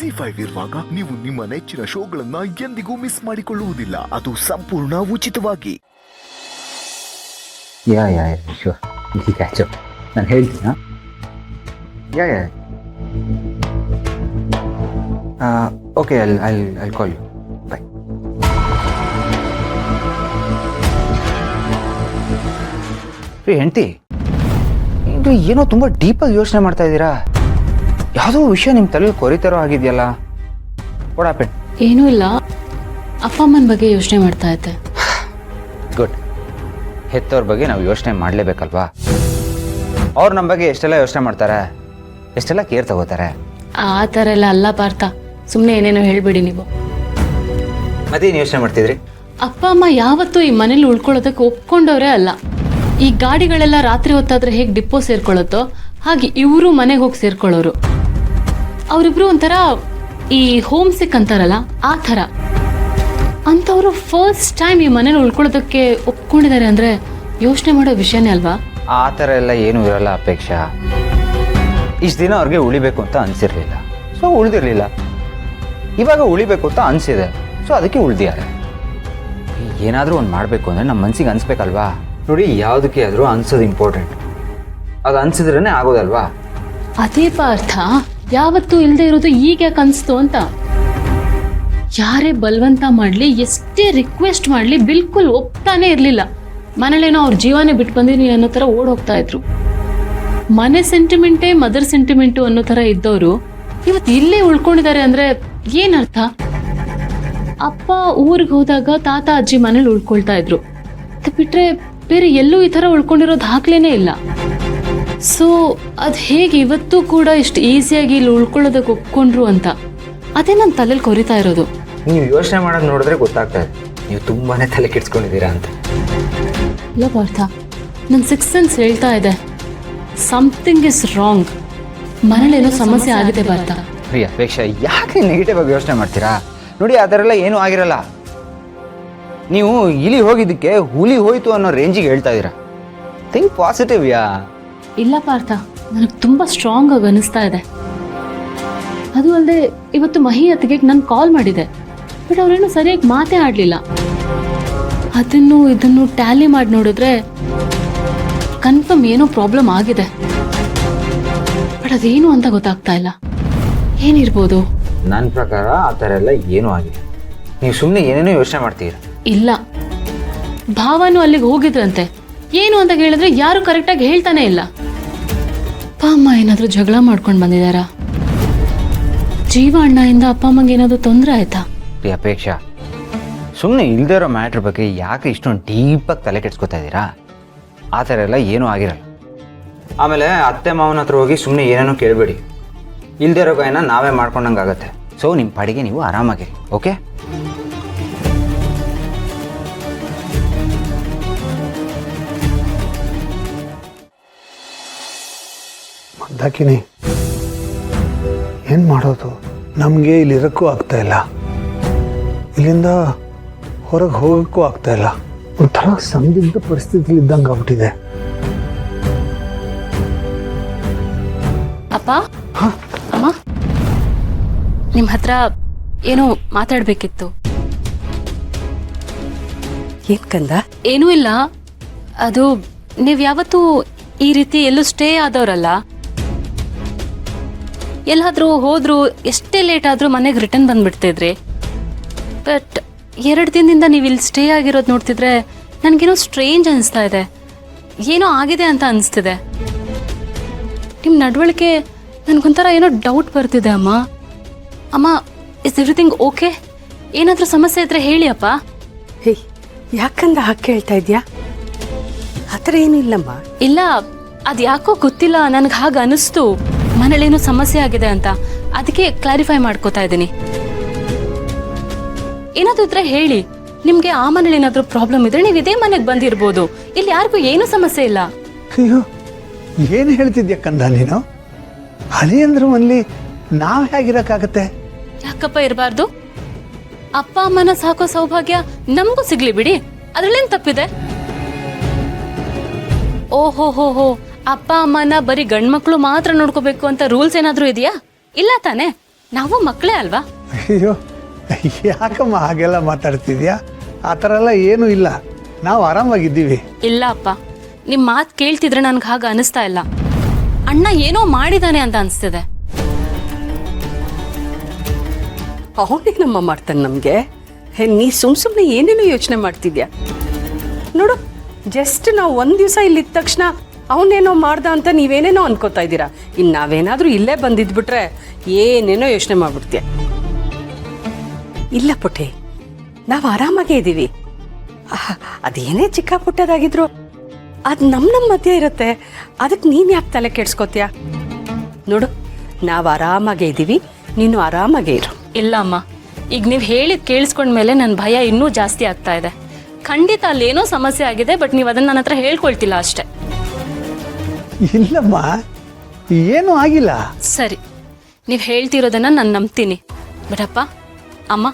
ಜಿ5 ಇರುವಾಗ ನೀವು ನಿಮ್ಮ ನೆಚ್ಚಿನ ಶೋಗಳನ್ನ ಎಂದಿಗೂ ಮಿಸ್ ಮಾಡಿಕೊಳ್ಳುವುದಿಲ್ಲ. ಅದು ಸಂಪೂರ್ಣ ಉಚಿತವಾಗಿ. ಯಾ ಶೋರ್ ಇಲ್ಲಿ ಕ್ಯಾಚಪ್ ನಾನು ಹೇಳ್ತೀನಾ? Yeah okay I call you. Bye. ರೀ ಹೆಂಡ್ತಿ, ಇದು ಏನೋ ತುಂಬ ಡೀಪಾಗಿ ಯೋಚನೆ ಮಾಡ್ತಾ ಇದ್ದೀರಾ. ಯಾವುದೋ ವಿಷಯ ನಿಮ್ಮ ತಲೆಯಲ್ಲಿ ಕೊರಿತಾರೋ ಆಗಿದೆಯಲ್ಲ. ಓಡಾಪೆಟ್ ಏನೂ ಇಲ್ಲ, ಅಪ್ಪ ಅಮ್ಮನ ಬಗ್ಗೆ ಯೋಚನೆ ಮಾಡ್ತಾ ಇದ್ದೆ. ಗುಡ್. ಹೆತ್ತವ್ರ ಬಗ್ಗೆ ನಾವು ಯೋಚನೆ ಮಾಡಲೇಬೇಕಲ್ವಾ? ಅವ್ರು ನಮ್ಮ ಬಗ್ಗೆ ಎಷ್ಟೆಲ್ಲ ಯೋಚನೆ ಮಾಡ್ತಾರೆ, ಎಷ್ಟೆಲ್ಲ ಕೇರ್ ತಗೋತಾರೆ. ಆ ಥರ ಎಲ್ಲ ಅಲ್ಲ ಪಾರ್ಥ, ಸುಮ್ಮನೆ ಏನೇನೋ ಹೇಳ್ಬೇಡಿ ನೀವು. ಮತ್ತೇನು ಯೋಚನೆ ಮಾಡ್ತಿದ್ರಿ? ಅಪ್ಪ ಅಮ್ಮ ಯಾವತ್ತೂ ಈ ಮನೇಲಿ ಉಳ್ಕೊಳ್ಳೋದಕ್ಕೆ ಒಪ್ಕೊಂಡವ್ರೇ ಅಲ್ಲ. ಈ ಗಾಡಿಗಳೆಲ್ಲ ರಾತ್ರಿ ಹೊತ್ತಾದ್ರೆ ಹೇಗೆ ಡಿಪೋ ಸೇರ್ಕೊಳ್ಳುತ್ತೋ ಹಾಗೆ ಇವರು ಮನೆಗೆ ಹೋಗಿ ಸೇರ್ಕೊಳ್ಳೋರು. ಅವರಿಬ್ರು ಒಂಥರ ಈ ಹೋಮ್ ಸಿಕ್ ಅಂತಾರಲ್ಲ ಆ ಥರ. ಅಂಥವ್ರು ಫಸ್ಟ್ ಟೈಮ್ ಈ ಮನೇಲಿ ಉಳ್ಕೊಳ್ಳೋದಕ್ಕೆ ಒಪ್ಕೊಂಡಿದ್ದಾರೆ ಅಂದರೆ ಯೋಚನೆ ಮಾಡೋ ವಿಷಯನೇ ಅಲ್ವಾ? ಆ ಥರ ಎಲ್ಲ ಏನೂ ಇರಲ್ಲ ಅಪೇಕ್ಷಾ. ಇಷ್ಟು ದಿನ ಅವ್ರಿಗೆ ಉಳಿಬೇಕು ಅಂತ ಅನಿಸಿರ್ಲಿಲ್ಲ, ಸೊ ಉಳಿದಿರಲಿಲ್ಲ. ಇವಾಗ ಉಳಿಬೇಕು ಅಂತ ಅನಿಸಿದೆ, ಸೊ ಅದಕ್ಕೆ ಉಳಿದಿದ್ದಾರೆ. ಏನಾದರೂ ಒಂದು ಮಾಡಬೇಕು ಅಂದರೆ ನಮ್ಮ ಮನಸ್ಸಿಗೆ ಅನಿಸ್ಬೇಕಲ್ವಾ? ನೋಡಿ, ಯಾವುದಕ್ಕೆ ಆದರೂ ಅನ್ಸೋದು ಇಂಪಾರ್ಟೆಂಟ್. ಅದು ಅನ್ಸಿದ್ರೇ ಆಗೋದಲ್ವಾ? ಅದೇ ಪಾರ್ಥ, ಯಾವತ್ತೂ ಇಲ್ಲದೆ ಇರೋದು ಈಗ ಯಾಕೆ ಅನಿಸ್ತು ಅಂತ. ಯಾರೇ ಬಲವಂತ ಮಾಡಲಿ, ಎಷ್ಟೇ ರಿಕ್ವೆಸ್ಟ್ ಮಾಡಲಿ ಬಿಲ್ಕುಲ್ ಒಪ್ತಾನೆ ಇರಲಿಲ್ಲ. ಮನೇಲೇನೋ ಅವ್ರ ಜೀವನೇ ಬಿಟ್ಟು ಬಂದಿನಿ ಅನ್ನೋ ಥರ ಓಡ್ ಹೋಗ್ತಾ ಇದ್ರು. ಮನೆ ಸೆಂಟಿಮೆಂಟೇ ಮದರ್ ಸೆಂಟಿಮೆಂಟು ಅನ್ನೋ ಥರ ಇದ್ದವರು ಇವತ್ತು ಇಲ್ಲೇ ಉಳ್ಕೊಂಡಿದ್ದಾರೆ ಅಂದರೆ ಏನರ್ಥ? ಅಪ್ಪ ಊರಿಗೆ ಹೋದಾಗ ತಾತ ಅಜ್ಜಿ ಮನೇಲಿ ಉಳ್ಕೊಳ್ತಾ ಇದ್ರು. ಅದು ಬಿಟ್ರೆ ಬೇರೆ ಎಲ್ಲೂ ಈ ಥರ ಉಳ್ಕೊಂಡಿರೋ ದಾಖಲೆನೇ ಇಲ್ಲ. ಸೊ ಅದು ಹೇಗೆ ಇವತ್ತು ಕೂಡ ಇಷ್ಟು ಈಸಿಯಾಗಿ ಇಲ್ಲಿ ಉಳ್ಕೊಳ್ಳೋದಕ್ಕೆ ಒಪ್ಕೊಂಡ್ರು ಅಂತ ಅದೇ ನನ್ನ ತಲೆಯಲ್ಲಿ ಕೊರಿತಾ ಇರೋದು. ನೀವು ಯೋಚನೆ ಮಾಡೋದು ನೋಡಿದ್ರೆ ಗೊತ್ತಾಗ್ತಾ ಇದೆ ನೀವು ತುಂಬಾನೇ ತಲೆ ಕೆಡ್ಸ್ಕೊಂಡಿದ್ದೀರಾ ಅಂತ. ಇಲ್ಲ ಪಾರ್ಥ, ನನ್ನ ಸಿಕ್ಸ್ ಸೆನ್ಸ್ ಹೇಳ್ತಾ ಇದೆ ಸಮಥಿಂಗ್ ಇಸ್ ರಾಂಗ್. ಮನೇಲೇನೋ ಸಮಸ್ಯೆ ಆಗಿದೆ ಪಾರ್ಥ. ರೀ ಅಪೇಕ್ಷಾ, ಯಾಕೆ ನೆಗೆಟಿವ್ ಆಗಿ ಯೋಚನೆ ಮಾಡ್ತೀರಾ? ನೋಡಿ, ಆ ಥರ ಎಲ್ಲ ಏನೂ ಆಗಿರಲ್ಲ. ನೀವು ಇಲಿ ಹೋಗಿದ್ದಕ್ಕೆ ಹುಲಿ ಹೋಯ್ತು ಅನ್ನೋ ರೇಂಜಿಗೆ ಹೇಳ್ತಾ ಇದ್ದೀರಾ. Think positive. ಇಲ್ಲ ಪಾರ್ಥ, ನನಗೆ ತುಂಬ ಸ್ಟ್ರಾಂಗ್ ಆಗಿ ಅನಿಸ್ತಾ ಇದೆ. ಅದು ಅಲ್ಲದೆ ಇವತ್ತು ಮಹಿ ಅತ್ತಿಗೆ ನಾನು ಕಾಲ್ ಮಾಡಿದೆ, ಬಟ್ ಅವ್ರೇನು ಸರಿಯಾಗಿ ಮಾತೇ ಆಡಲಿಲ್ಲ. ಇದನ್ನು ಟ್ಯಾಲಿ ಮಾಡಿ ನೋಡಿದ್ರೆ ಕನ್ಫರ್ಮ್ ಏನೋ ಪ್ರಾಬ್ಲಮ್ ಆಗಿದೆ, ಬಟ್ ಅದೇನು ಅಂತ ಗೊತ್ತಾಗ್ತಾ ಇಲ್ಲ. ಏನಿರ್ಬೋದು? ನನ್ನ ಪ್ರಕಾರ ಆ ಥರ ಎಲ್ಲ ಏನೂ ಆಗಿಲ್ಲ. ನೀವು ಸುಮ್ಮನೆ ಏನೇನೋ ಯೋಚನೆ ಮಾಡ್ತೀರಾ. ಇಲ್ಲ, ಭಾವನು ಅಲ್ಲಿಗೆ ಹೋಗಿದ್ರಂತೆ. ಏನು ಅಂತ ಹೇಳಿದ್ರೆ ಯಾರು ಕರೆಕ್ಟಾಗಿ ಹೇಳ್ತಾನೆ ಇಲ್ಲ. ಅಪ್ಪ ಅಮ್ಮ ಏನಾದರೂ ಜಗಳ ಮಾಡ್ಕೊಂಡು ಬಂದಿದ್ದಾರಾ? ಜೀವ ಅಣ್ಣಯಿಂದ ಅಪ್ಪ ಅಮ್ಮಂಗೆ ಏನಾದರೂ ತೊಂದರೆ ಆಯ್ತಾ? ರೀ ಅಪೇಕ್ಷಾ, ಸುಮ್ಮನೆ ಇಲ್ಲದೇ ಇರೋ ಮ್ಯಾಟ್ರ್ ಬಗ್ಗೆ ಯಾಕೆ ಇಷ್ಟೊಂದು ಡೀಪಾಗಿ ತಲೆ ಕೆಡ್ಸ್ಕೊತಾ ಇದ್ದೀರಾ? ಆ ಥರ ಎಲ್ಲ ಏನೂ ಆಗಿರಲ್ಲ. ಆಮೇಲೆ ಅತ್ತೆ ಮಾವನ ಹತ್ರ ಹೋಗಿ ಸುಮ್ಮನೆ ಏನೇನೋ ಕೇಳಬೇಡಿ. ಇಲ್ಲದೇ ಇರೋ ಗಾಯನ ನಾವೇ ಮಾಡ್ಕೊಂಡಂಗೆ ಆಗುತ್ತೆ. ಸೊ ನಿಮ್ಮ ಪಾಡಿಗೆ ನೀವು ಆರಾಮಾಗಿರಿ. ಓಕೆ? ಮಂದಾಕಿನಿ, ಏನು ಮಾಡೋದು? ನಮಗೆ ಇಲ್ಲಿರೋಕ್ಕೂ ಆಗ್ತಾ ಇಲ್ಲ, ಇಲ್ಲಿಂದ ಹೊರಗೆ ಹೋಗೋಕ್ಕೂ ಆಗ್ತಾ ಇಲ್ಲ. ಒಂಥರ ಸಂದಿಗ್ಧ ಪರಿಸ್ಥಿತಿ ಇದ್ದಂಗೆ ಆಗ್ಬಿಟ್ಟಿದೆ. ಅಪ್ಪ ಅಮ್ಮ, ನಿಮ್ಮ ಹತ್ರ ಏನೋ ಮಾತಾಡಬೇಕಿತ್ತು. ಏನ್ ಕಂದ? ಏನೂ ಇಲ್ಲ. ಅದು ನೀವು ಯಾವತ್ತೂ ಈ ರೀತಿ ಎಲ್ಲೂ ಸ್ಟೇ ಆದವರಲ್ಲ. ಎಲ್ಲಾದರೂ ಹೋದ್ರು ಎಷ್ಟೇ ಲೇಟ್ ಆದರೂ ಮನೆಗೆ ರಿಟರ್ನ್ ಬಂದ್ಬಿಡ್ತಿದ್ರಿ. ಬಟ್ 2 ದಿನದಿಂದ ನೀವು ಇಲ್ಲಿ ಸ್ಟೇ ಆಗಿರೋದು ನೋಡ್ತಿದ್ರೆ ನನಗೇನೋ ಸ್ಟ್ರೇಂಜ್ ಅನಿಸ್ತಾ ಇದೆ. ಏನೋ ಆಗಿದೆ ಅಂತ ಅನಿಸ್ತಿದೆ. ನಿಮ್ಮ ನಡವಳಿಕೆ ನನಗೊಂಥರ ಏನೋ ಡೌಟ್ ಬರ್ತಿದೆ. ಅಮ್ಮ, ಇಸ್ ಎವ್ರಿಥಿಂಗ್ ಓಕೆ? ಏನಾದರೂ ಸಮಸ್ಯೆ ಇದ್ರೆ ಹೇಳಿ ಅಪ್ಪ. ಹೇ, ಯಾಕಂದ ಹಾಕಿ ಹೇಳ್ತಾ ಇದ್ಯಾ? ಆ ಥರ ಏನಿಲ್ಲಮ್ಮ. ಇಲ್ಲ, ಅದು ಯಾಕೋ ಗೊತ್ತಿಲ್ಲ, ನನಗೆ ಹಾಗೆ ಅನಿಸ್ತು ಮನೇಲೇನೋ ಸಮಸ್ಯೆ ಆಗಿದೆ ಅಂತ. ಅದಕ್ಕೆ ಕ್ಲಾರಿಫೈ ಮಾಡ್ಕೋತಾ ಇದ್ದೀನಿ. ಏನಾದರೂ ಇದ್ರೆ ಹೇಳಿ. ನಿಮಗೆ ಆ ಮನೇಲಿ ಏನಾದರೂ ಪ್ರಾಬ್ಲಮ್ ಇದ್ರೆ ನೀವು ಇದೇ ಮನೆಗೆ ಬಂದಿರ್ಬೋದು. ಇಲ್ಲಿ ಯಾರಿಗೂ ಏನೂ ಸಮಸ್ಯೆ ಇಲ್ಲ. ಅಯ್ಯೋ, ಏನು ಹೇಳ್ತಿದ್ಯಾ ಕಂದ ನೀನು? ಹಳೆಯಂದ್ರ ಮನೇಲಿ ನಾವು ಹೇಗಿರೋಕ್ಕಾಗತ್ತೆ? ಯಾಕಪ್ಪ ಇರಬಾರ್ದು? ಅಪ್ಪ ಅಮ್ಮನ ಸಾಕೋ ಸೌಭಾಗ್ಯ ನಮಗೂ ಸಿಗ್ಲಿ ಬಿಡಿ, ಅದ್ರಲ್ಲೇನು ತಪ್ಪಿದೆ? ಓಹೋ, ಅಪ್ಪ ಅಮ್ಮನ ಬರೀ ಗಂಡ್ಮಕ್ಳು ಮಾತ್ರ ನೋಡ್ಕೋಬೇಕು ಅಂತ ರೂಲ್ಸ್ ಏನಾದ್ರೂ ಇದೆಯಾ? ಇಲ್ಲ ತಾನೆ? ನಾವು ಮಕ್ಕಳೇ ಅಲ್ವಾ? ಅಯ್ಯೋ ಯಾಕಮ್ಮ ಹಾಗೆಲ್ಲ ಮಾತಾಡ್ತಿದ್ಯಾ? ಆ ಥರ ಎಲ್ಲ ಏನೂ ಇಲ್ಲ, ನಾವು ಆರಾಮಾಗಿದ್ದೀವಿ. ಇಲ್ಲ ಅಪ್ಪ, ನಿಮ್ಮ ಮಾತು ಕೇಳ್ತಿದ್ರೆ ನನ್ಗೆ ಹಾಗೆ ಅನಿಸ್ತಾ ಇಲ್ಲ. ಅಣ್ಣ ಏನೋ ಮಾಡಿದಾನೆ ಅಂತ ಅನಿಸ್ತಿದೆ. ಅವನೇನಮ್ಮ ಮಾಡ್ತಾನೆ ನಮಗೆ? ನೀ ಸುಮ್ಮನೆ ಏನೇನೋ ಯೋಚನೆ ಮಾಡ್ತಿದ್ಯಾ? ನೋಡು, ಜಸ್ಟ್ ನಾವು ಒಂದು ದಿವಸ ಇಲ್ಲಿದ್ದ ತಕ್ಷಣ ಅವನೇನೋ ಮಾಡ್ದ ಅಂತ ನೀವೇನೇನೋ ಅನ್ಕೋತಾ ಇದ್ದೀರಾ. ಇನ್ನು ನಾವೇನಾದರೂ ಇಲ್ಲೇ ಬಂದಿದ್ಬಿಟ್ರೆ ಏನೇನೋ ಯೋಚನೆ ಮಾಡ್ಬಿಡ್ತೀಯ. ಇಲ್ಲ ಪುಟ್ಟಿ, ನಾವು ಆರಾಮಾಗೇ ಇದ್ದೀವಿ. ಅದೇನೇ ಚಿಕ್ಕ ಪುಟ್ಟದಾಗಿದ್ರು ಅದು ನಮ್ಮ ಮಧ್ಯೆ ಇರುತ್ತೆ. ಅದಕ್ಕೆ ನೀನು ಯಾಕೆ ತಲೆ ಕೆಡ್ಸ್ಕೊತೀಯ? ನೋಡು, ನಾವು ಆರಾಮಾಗೇ ಇದ್ದೀವಿ, ನೀನು ಆರಾಮಾಗೇ ಇರು. ಇಲ್ಲ ಅಮ್ಮ, ಈಗ ನೀವು ಹೇಳಿದ್ ಕೇಳಿಸ್ಕೊಂಡ್ಮೇಲೆ ನನ್ನ ಭಯ ಇನ್ನೂ ಜಾಸ್ತಿ ಆಗ್ತಾ ಇದೆ. ಖಂಡಿತ ಅಲ್ಲೇನೋ ಸಮಸ್ಯೆ ಆಗಿದೆ, ಬಟ್ ನೀವು ಅದನ್ನ ನನ್ನ ಹತ್ರ ಹೇಳ್ಕೊಳ್ತಿಲ್ಲ ಅಷ್ಟೇ. ಇಲ್ಲಮ್ಮ, ಏನೂ ಆಗಿಲ್ಲ. ಸರಿ, ನೀವು ಹೇಳ್ತಿರೋದನ್ನ ನಾನು ನಂಬ್ತೀನಿ. ಬಟ್ ಅಪ್ಪ ಅಮ್ಮ,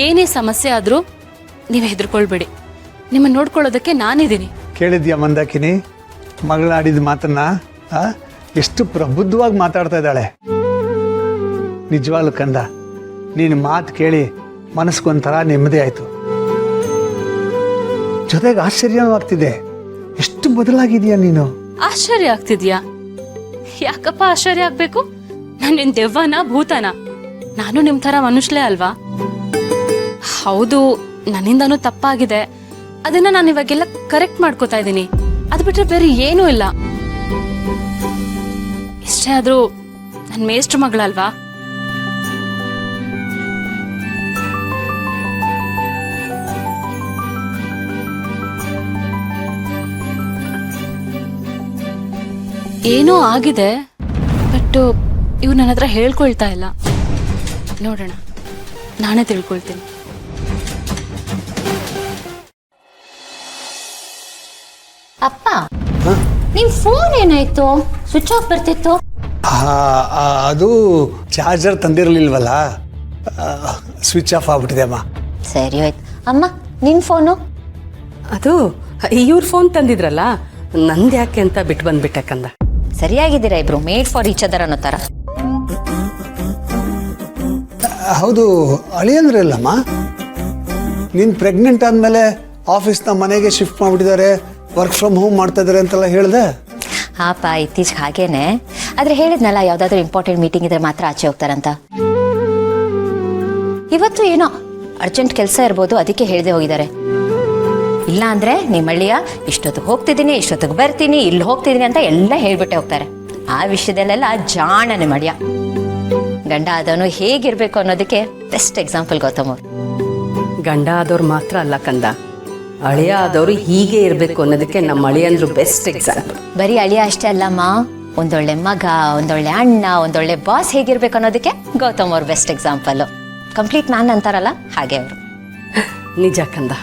ಏನೇ ಸಮಸ್ಯೆ ಆದರೂ ನೀವು ಹೆದರ್ಕೊಳ್ಬೇಡಿ. ನಿಮ್ಮನ್ನು ನೋಡ್ಕೊಳ್ಳೋದಕ್ಕೆ ನಾನಿದ್ದೀನಿ. ಕೇಳಿದ್ಯಾ ಮಂದಾಕಿನಿ ಮಗಳಾಡಿದ ಮಾತನ್ನ? ಎಷ್ಟು ಪ್ರಬುದ್ಧವಾಗಿ ಮಾತಾಡ್ತಾ ಇದ್ದಾಳೆ. ನಿಜವಾಗ್ಲು ಕಂದ, ನೀನು ಮಾತು ಕೇಳಿ ಮನಸ್ಗೊಂಥರ ನೆಮ್ಮದಿ ಆಯಿತು. ಜೊತೆಗೆ ಆಶ್ಚರ್ಯವಾಗ್ತಿದೆ, ಎಷ್ಟು ಬದಲಾಗಿದೆಯಾ ನೀನು. ಆಶ್ಚರ್ಯ ಆಗ್ತಿದ್ಯಾ? ಯಾಕಪ್ಪ ಆಶ್ಚರ್ಯ ಆಗ್ಬೇಕು? ನಾನೇನ್ ದೆವ್ವನ ಭೂತನ? ನಾನು ನಿಮ್ ಥರ ಮನುಷ್ಯಲೇ ಅಲ್ವಾ? ಹೌದು, ನನ್ನಿಂದನೂ ತಪ್ಪಾಗಿದೆ. ಅದನ್ನ ನಾನು ಇವಾಗೆಲ್ಲ ಕರೆಕ್ಟ್ ಮಾಡ್ಕೋತಾ ಇದ್ದೀನಿ. ಅದು ಬಿಟ್ರೆ ಬೇರೆ ಏನೂ ಇಲ್ಲ. ಇಷ್ಟೇ ಆದ್ರೂ ನನ್ನ ಮೇಷ್ಟ್ರ ಮಗಳಲ್ವಾ? ಏನೋ ಆಗಿದೆ, ಬಟ್ ಇವ್ ನನ್ನ ಹತ್ರ ಹೇಳ್ಕೊಳ್ತಾ ಇಲ್ಲ. ನೋಡೋಣ, ನಾನೇ ತಿಳ್ಕೊಳ್ತೀನಿ. ಅಪ್ಪ, ನಿಮ್ ಫೋನ್ ಏನಾಯ್ತು? ಸ್ವಿಚ್ ಆಫ್ ಬರ್ತಿತ್ತು. ಅದು ಚಾರ್ಜರ್ ತಂದಿರಲಿಲ್ವಲ್ಲ, ಸ್ವಿಚ್ ಆಫ್ ಆಗ್ಬಿಟ್ಟಿದೆ ಅಮ್ಮ. ಸರಿ ಹೋಯ್ತು. ಅಮ್ಮ, ನಿನ್ ಫೋನು? ಅದು ಇವ್ರ ಫೋನ್ ತಂದಿದ್ರಲ್ಲ, ನಂದು ಯಾಕೆ ಅಂತ ಬಿಟ್ಟು ಬಂದ್ಬಿಟ್ಟೆ ಕಂದ. ಸರಿಯಾಗಿದ್ದೀರಾ ಇಬ್ರು, ಮೇಡ್ ಫಾರ್ ಈಚ್ ಅದರ್ ಅನ್ನೋ ಥರ. ಹೌದು, ಅಳಿಯಂದ್ರೆ ಇಲ್ಲಮ್ಮ. ನೀನು ಪ್ರೆಗ್ನೆಂಟ್ ಆದಮೇಲೆ ಆಫೀಸ್ನ ಮನೆಗೆ ಶಿಫ್ಟ್ ಮಾಡಿಬಿಟ್ಟಿದ್ದಾರೆ, ವರ್ಕ್ ಫ್ರಮ್ ಹೋಮ್ ಮಾಡ್ತಾ ಇದ್ದಾರೆ ಅಂತೆಲ್ಲ ಹೇಳಿದೆ. ಹಾಪ, ಇತ್ತೀಚೆಗೆ ಹಾಗೇನೆ. ಆದ್ರೆ ಹೇಳಿದ್ನಲ್ಲ, ಯಾವ್ದಾದ್ರು ಇಂಪಾರ್ಟೆಂಟ್ ಮೀಟಿಂಗ್ ಇದ್ರೆ ಮಾತ್ರ ಆಚೆ ಹೋಗ್ತಾರಂತ. ಇವತ್ತು ಏನೋ ಅರ್ಜೆಂಟ್ ಕೆಲಸ ಇರ್ಬೋದು, ಅದಕ್ಕೆ ಹೇಳ್ದೆ ಹೋಗಿದ್ದಾರೆ. ಇಲ್ಲ ಅಂದ್ರೆ ನಿಮ್ಮ ಹಳ್ಳಿಯ ಇಷ್ಟೊತ್ತಿಗೆ ಹೋಗ್ತಿದ್ದೀನಿ, ಇಷ್ಟೊತ್ತಿಗೆ ಬರ್ತೀನಿ, ಇಲ್ಲಿ ಹೋಗ್ತಿದ್ದೀನಿ ಅಂತ ಎಲ್ಲ ಹೇಳ್ಬಿಟ್ಟೆ ಹೋಗ್ತಾರೆ. ಆ ವಿಷಯದಲ್ಲೆಲ್ಲ ಜಾಣನೆ ಮಡ್ಯ. ಗಂಡ ಆದವನು ಹೇಗಿರ್ಬೇಕು ಅನ್ನೋದಕ್ಕೆ ಬೆಸ್ಟ್ ಎಕ್ಸಾಂಪಲ್ ಗೌತಮ್ ಅವ್ರು. ಗಂಡ ಆದವ್ರು ಮಾತ್ರ ಅಲ್ಲ ಕಂದ, ಅಳಿಯ ಆದವರು ಹೀಗೆ ಇರಬೇಕು ಅನ್ನೋದಕ್ಕೆ ನಮ್ಮ ಅಳಿಯಂದ್ರು ಬೆಸ್ಟ್ ಎಕ್ಸಾಂಪಲ್. ಬರೀ ಅಳಿಯ ಅಷ್ಟೇ ಅಲ್ಲಮ್ಮ, ಒಂದೊಳ್ಳೆ ಮಗ, ಒಂದೊಳ್ಳೆ ಅಣ್ಣ, ಒಂದೊಳ್ಳೆ ಬಾಸ್ ಹೇಗಿರ್ಬೇಕು ಅನ್ನೋದಕ್ಕೆ ಗೌತಮ್ ಅವ್ರು ಬೆಸ್ಟ್ ಎಕ್ಸಾಂಪಲ್. ಕಂಪ್ಲೀಟ್ ಮ್ಯಾನ್ ಅಂತಾರಲ್ಲ, ಹಾಗೆ ಅವರು. ನಿಜ ಕಂದ,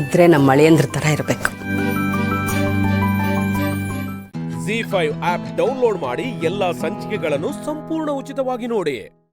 ಇದ್ರೆ ನಮ್ಮ ಅಳಿಯಂದ್ರ ತರ ಇರಬೇಕು. ZEE5 ಆಪ್ ಡೌನ್ಲೋಡ್ ಮಾಡಿ ಎಲ್ಲಾ ಸಂಚಿಕೆಗಳನ್ನು ಸಂಪೂರ್ಣ ಉಚಿತವಾಗಿ ನೋಡಿ.